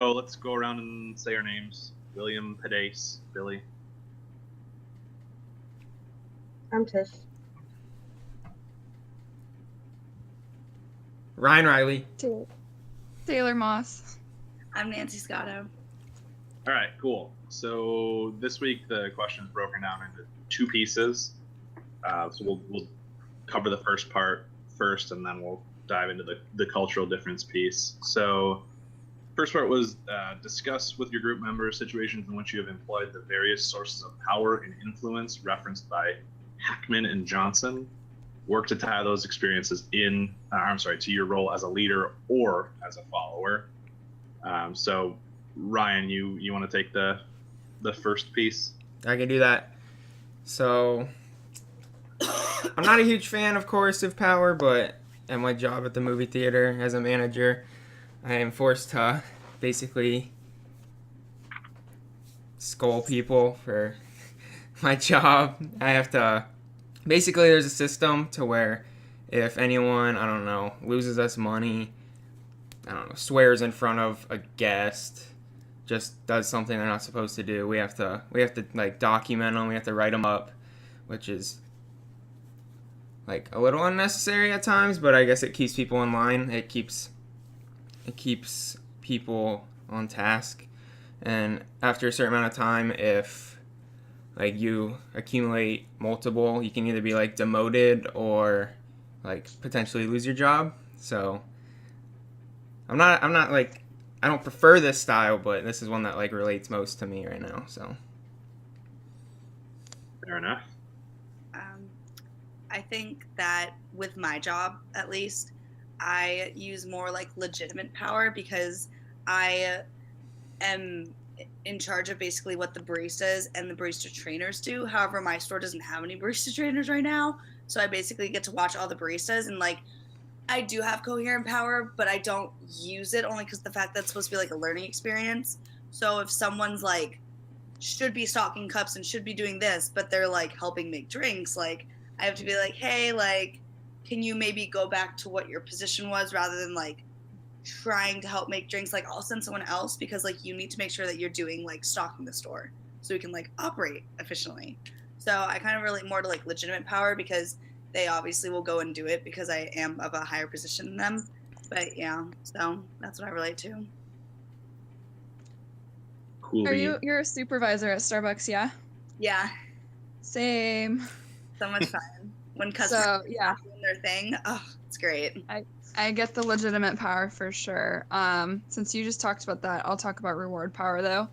Oh, let's go around and say our names. William, Padace, Billy. I'm Tish. Ryan Riley. Taylor Moss. I'm Nancy Scotto. All right, cool. So this week the question is broken down into two pieces. So we'll cover the first part first, and then we'll dive into the cultural difference piece. So first part was discuss with your group members situations in which you have employed the various sources of power and influence referenced by Hackman and Johnson. Work to tie those experiences to your role as a leader or as a follower. So Ryan, you want to take the first piece? I can do that. So, I'm not a huge fan, of course, of power, but at my job at the movie theater as a manager, I am forced to basically scold people for my job. I have to. Basically, there's a system to where if anyone, I don't know, loses us money, I don't know, swears in front of a guest, just does something they're not supposed to do, we have to like document them. We have to write them up, which is like a little unnecessary at times, but I guess it keeps people in line. It keeps people on task. And after a certain amount of time, if like you accumulate multiple, you can either be like demoted or like potentially lose your job. So I'm not like, I don't prefer this style, but this is one that like relates most to me right now. So Fair enough. I think that with my job, at least, I use more like legitimate power because I am in charge of basically what the baristas and the barista trainers do. However, my store doesn't have any barista trainers right now, so I basically get to watch all the baristas, and like I do have coherent power, but I don't use it only because the fact that it's supposed to be like a learning experience. So if someone's like should be stocking cups and should be doing this, but they're like helping make drinks, like I have to be like, hey, like, can you maybe go back to what your position was rather than like trying to help make drinks? Like, I'll send someone else because like you need to make sure that you're doing like stocking the store so we can like operate efficiently. So I kind of relate more to like legitimate power because they obviously will go and do it because I am of a higher position than them. But yeah, so that's what I relate to. Cool. You're a supervisor at Starbucks, yeah? Yeah, Same. so much fun when customers So yeah, doing their thing. Oh, it's great. I get the legitimate power for sure. Since you just talked about that, I'll talk about reward power though,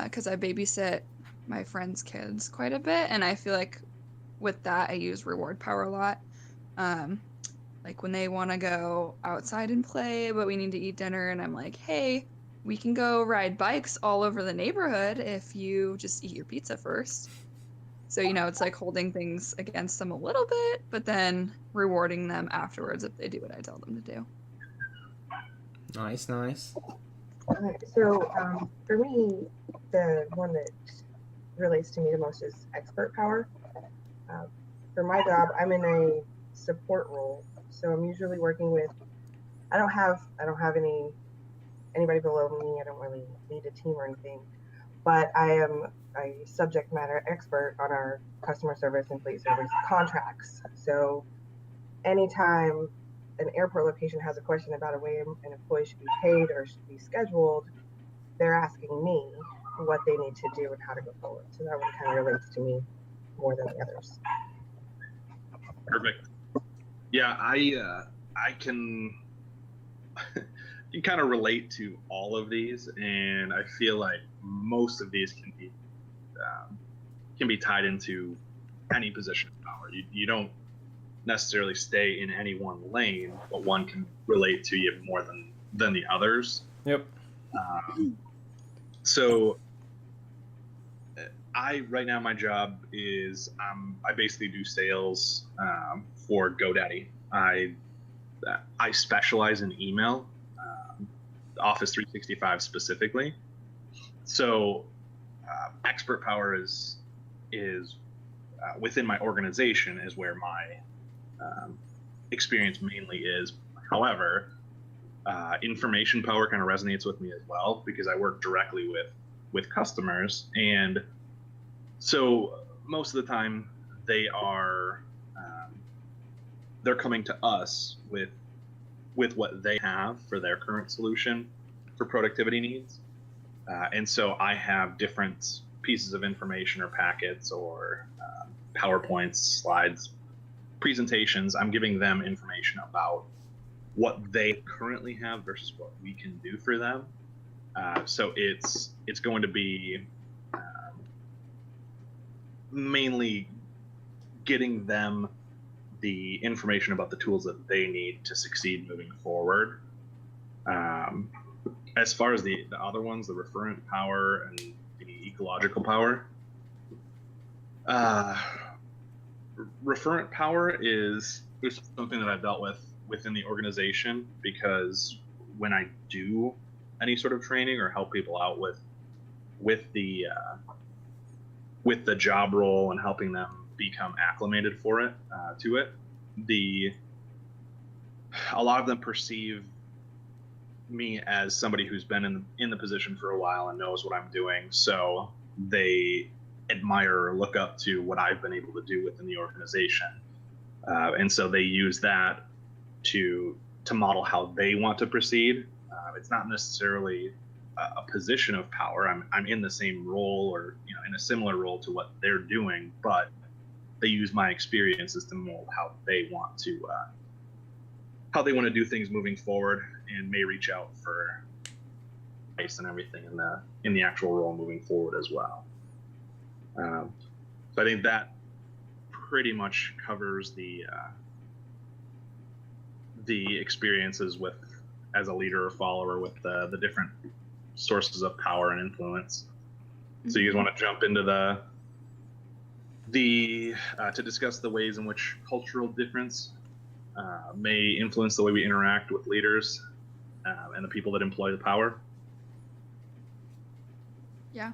because I babysit my friends' kids quite a bit, and I feel like with that I use reward power a lot. Like when they want to go outside and play, but we need to eat dinner, and I'm like, hey, we can go ride bikes all over the neighborhood if you just eat your pizza first. So, it's like holding things against them a little bit, but then rewarding them afterwards if they do what I tell them to do. nice. So for me, the one that relates to me the most is expert power. For my job, I'm in a support role, so I'm usually working with. I don't have anybody below me. I don't really lead a team or anything, but I am a subject matter expert on our customer service and fleet service contracts. So anytime an airport location has a question about a way an employee should be paid or should be scheduled, they're asking me what they need to do and how to go forward. So that one kind of relates to me more than the others. Perfect. Yeah, I can you kind of relate to all of these, and I feel like most of these can be tied into any position of power. You don't necessarily stay in any one lane, but one can relate to you more than the others. Yep. So right now my job is I basically do sales for GoDaddy. I specialize in email, Office 365 specifically. So expert power is within my organization is where my experience mainly is. However, Information power kind of resonates with me as well because I work directly with customers, and so most of the time they're coming to us with what they have for their current solution for productivity needs. And so I have different pieces of information or packets or PowerPoints, slides, presentations. I'm giving them information about what they currently have versus what we can do for them. So it's going to be mainly getting them the information about the tools that they need to succeed moving forward. As far as the other ones, the referent power and the ecological power, referent power is something that I've dealt with within the organization, because when I do any sort of training or help people out with the job role and helping them become acclimated for it, to it, a lot of them perceive me as somebody who's been in the position for a while and knows what I'm doing, so they admire or look up to what I've been able to do within the organization, and so they use that to model how they want to proceed. It's not necessarily a position of power. I'm in the same role, or in a similar role to what they're doing, but they use my experiences to mold how they want to do things moving forward, and may reach out for advice and everything in the actual role moving forward as well. So I think that pretty much covers the experiences with as a leader or follower with the different sources of power and influence. So you guys want to jump into to discuss the ways in which cultural difference may influence the way we interact with leaders and the people that employ the power? Yeah.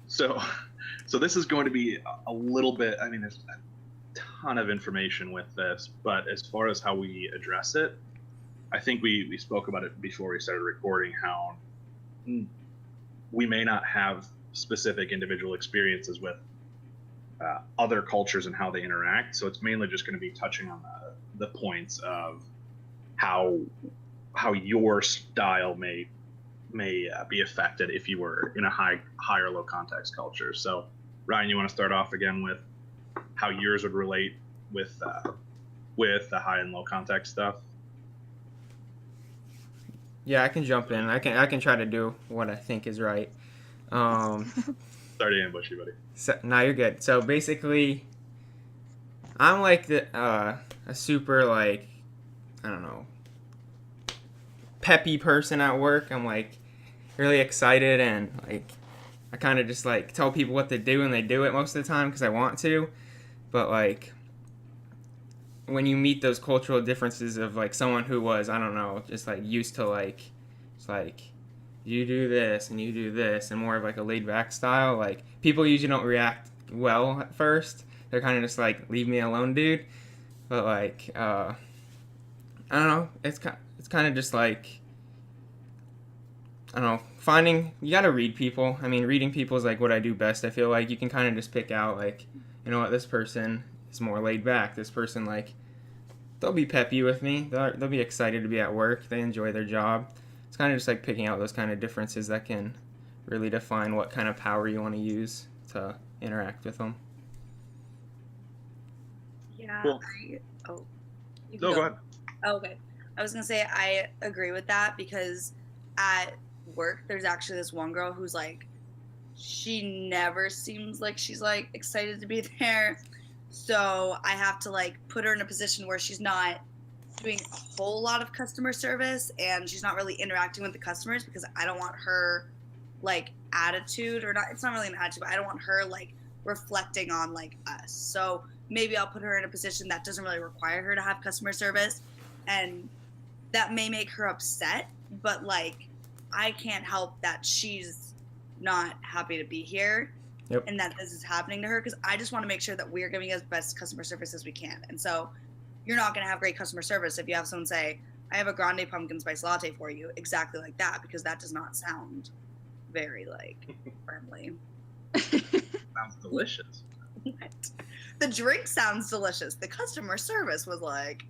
So this is going to be a little bit, I mean, there's a ton of information with this, but as far as how we address it, I think we spoke about it before we started recording, how we may not have specific individual experiences with other cultures and how they interact. So it's mainly just going to be touching on the points of how your style may be affected if you were in a high or low context culture. So Ryan, you want to start off again with how yours would relate with the high and low context stuff? Yeah, I can jump in. I can try to do what I think is right. Sorry to ambush you, buddy. So, no, you're good. So basically, I'm like a super, like, I don't know, peppy person at work. I'm like really excited, and like I kind of just like tell people what to do, and they do it most of the time because I want to. But like when you meet those cultural differences of like someone who was, I don't know, just like used to like, it's like you do this and you do this, and more of like a laid back style, like people usually don't react well at first. They're kind of just like, leave me alone, dude. But like I don't know, it's kind of just like, I don't know, you gotta read people. I mean, reading people is like what I do best. I feel like you can kind of just pick out like, you know what, this person is more laid back. This person, like, they'll be peppy with me. They'll be excited to be at work. They enjoy their job. It's kind of just like picking out those kind of differences that can really define what kind of power you want to use to interact with them. Yeah. Cool. Go ahead. Oh, okay. I was gonna say I agree with that, because at work there's actually this one girl who's like, she never seems like she's like excited to be there. So I have to like put her in a position where she's not doing a whole lot of customer service and she's not really interacting with the customers, because I don't want her like attitude, or not, it's not really an attitude, but I don't want her like reflecting on like us. So maybe I'll put her in a position that doesn't really require her to have customer service, and that may make her upset, but like I can't help that she's not happy to be here. Yep. And that this is happening to her, because I just want to make sure that we're giving us best customer service as we can. And so you're not going to have great customer service if you have someone say, I have a grande pumpkin spice latte for you, exactly like that, because that does not sound very, like, friendly. Sounds delicious. The drink sounds delicious. The customer service was like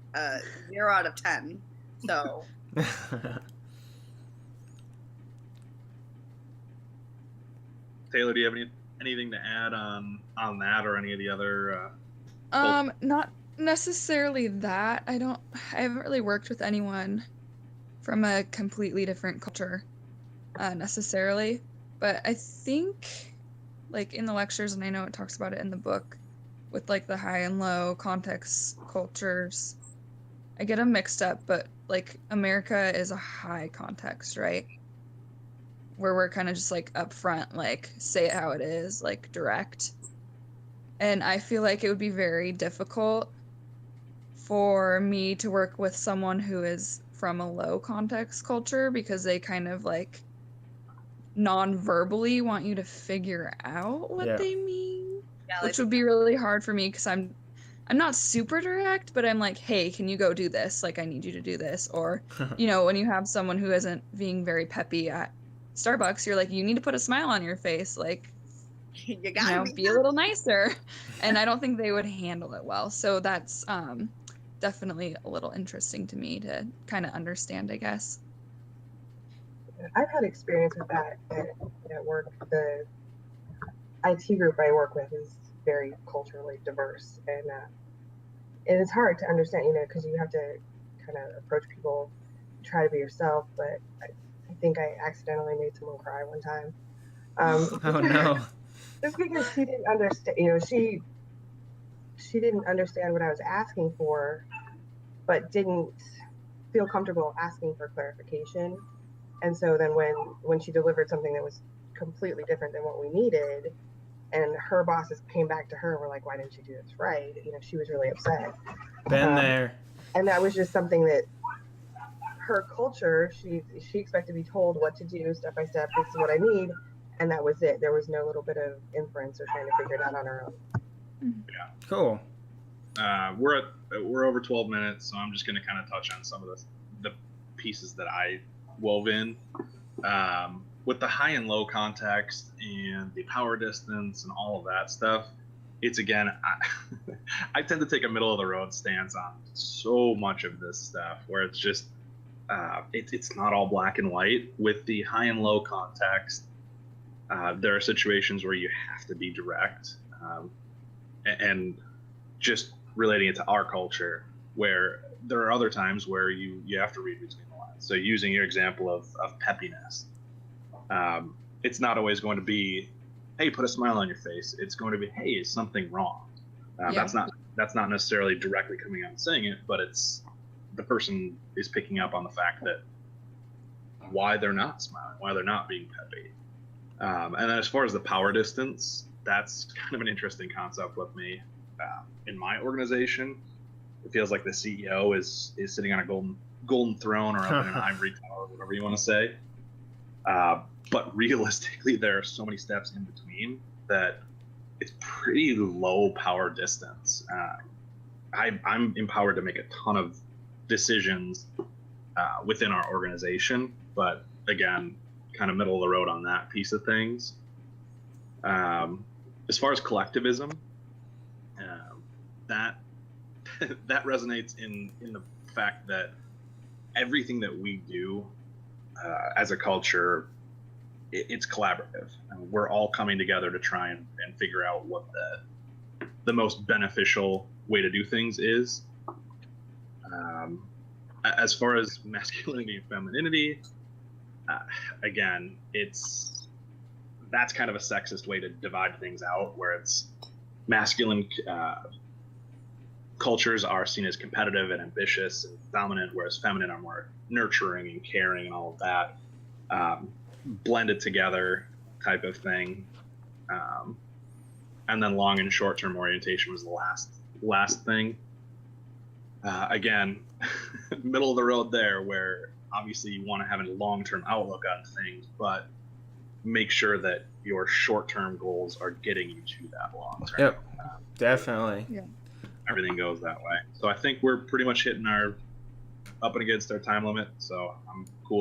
0 out of 10. So Taylor, do you have anything to add on that or any of the other? Not necessarily that. I haven't really worked with anyone from a completely different culture, necessarily. But I think, like, in the lectures, and I know it talks about it in the book, with, like, the high and low context cultures, I get them mixed up, but, like, America is a high context, right? Where we're kind of just, like, upfront, like, say it how it is, like, direct. And I feel like it would be very difficult for me to work with someone who is from a low context culture, because they kind of, like, non-verbally want you to figure out what they mean, yeah, which would be really hard for me, because I'm not super direct, but I'm like, hey, can you go do this? Like, I need you to do this. Or, you know, when you have someone who isn't being very peppy at Starbucks, you're like, you need to put a smile on your face. Like, you you gotta know, be a little nicer. And I don't think they would handle it well. So that's definitely a little interesting to me to kind of understand, I guess. I've had experience with that at work. The IT group I work with is very culturally diverse, and it's hard to understand, you know, because you have to kind of approach people, try to be yourself. But I think I accidentally made someone cry one time. Oh no. Just because she didn't understand, you know, she didn't understand what I was asking for, but didn't feel comfortable asking for clarification. And so then when she delivered something that was completely different than what we needed, and her bosses came back to her and were like, why didn't you do this right? You know, she was really upset. Been there. And that was just something that her culture, she expected to be told what to do step by step. This is what I need. And that was it. There was no little bit of inference or trying to figure it out on her own. Yeah. Cool. We're over 12 minutes, so I'm just going to kind of touch on some of the pieces that I wove in. With the high and low context and the power distance and all of that stuff, it's again, I tend to take a middle of the road stance on so much of this stuff, where it's just it's not all black and white. With the high and low context, there are situations where you have to be direct, and just relating it to our culture, where there are other times where you have to read between the lines. So using your example of peppiness, it's not always going to be, hey, put a smile on your face. It's going to be, hey, is something wrong? That's not necessarily directly coming out and saying it, but it's the person is picking up on the fact that why they're not smiling, why they're not being peppy. And then as far as the power distance, that's kind of an interesting concept with me. In my organization, it feels like the CEO is sitting on a golden throne or up in an ivory tower, whatever you want to say. But realistically, there are so many steps in between that it's pretty low power distance. I'm empowered to make a ton of decisions within our organization, but again, kind of middle of the road on that piece of things. As far as collectivism, that resonates in the fact that everything that we do as a culture, it's collaborative. We're all coming together to try and figure out what the most beneficial way to do things is. As far as masculinity and femininity, again, that's kind of a sexist way to divide things out, where it's masculine cultures are seen as competitive and ambitious and dominant, whereas feminine are more nurturing and caring and all of that, blended together type of thing. And then long and short-term orientation was the last thing. Again, middle of the road there, where obviously you want to have a long-term outlook on things, but make sure that your short-term goals are getting you to that long-term. Yep, definitely. Yeah. everything goes that way. So I think we're pretty much hitting our up and against our time limit. So I'm cool